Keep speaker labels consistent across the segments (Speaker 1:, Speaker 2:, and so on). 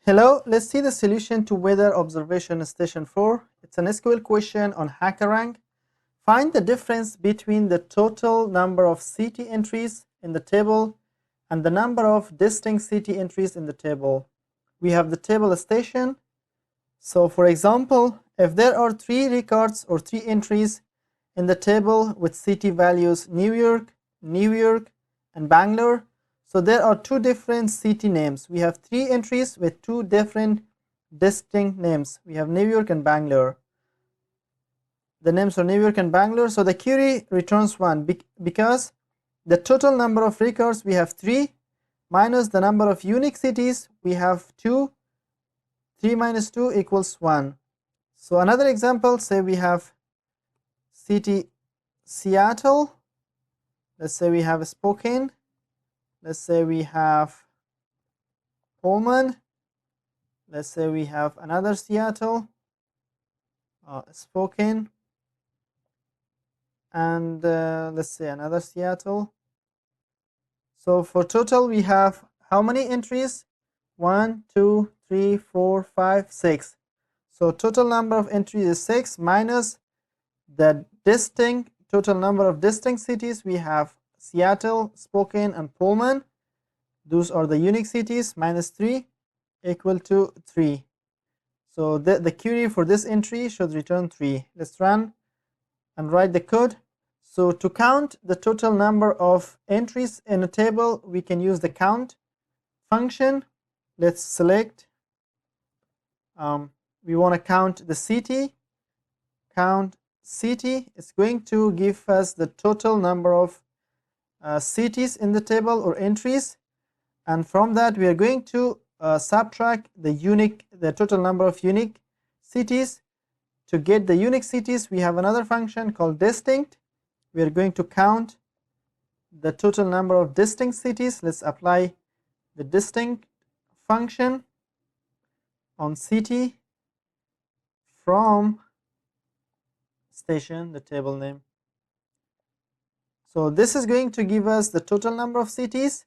Speaker 1: Hello, let's see the solution to weather observation station 4. It's an SQL question on HackerRank. Find the difference between the total number of CT entries in the table and the number of distinct CT entries in the table. We have the table station. So for example, if there are 3 records or 3 entries in the table with CT values New York, and Bangalore, so there are 2 different CT names. We have 3 entries with 2 different distinct names. We have New York and Bangalore. The names are New York and Bangalore. So the query returns 1 because the total number of records we have 3 minus the number of unique cities we have 2. 3 minus 2 equals 1. So another example, say we have city Seattle. Let's say we have Spokane. Let's say we have Pullman. Let's say we have another Seattle, Spokane, and let's say another Seattle. So for total we have how many entries? 1, 2, 3, 4, 5, 6. So total number of entries is 6 minus the total number of distinct cities. We have Seattle, Spokane, and Pullman. Those are the unique cities. Minus 3 equal to 3. So the query for this entry should return 3. Let's run and write the code. So to count the total number of entries in a table, we can use the count function. Let's select, we want to count the city. Count city is going to give us the total number of cities in the table or entries, and from that we are going to subtract the total number of unique cities. To get the unique cities, we have another function called distinct. We are going to count the total number of distinct cities. Let's apply the distinct function on city from station, the table name. So this is going to give us the total number of cities,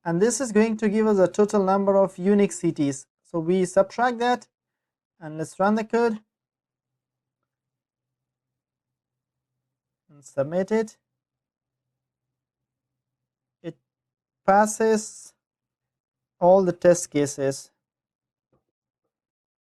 Speaker 1: and this is going to give us a total number of unique cities. So we subtract that, and let's run the code and submit it. It passes all the test cases.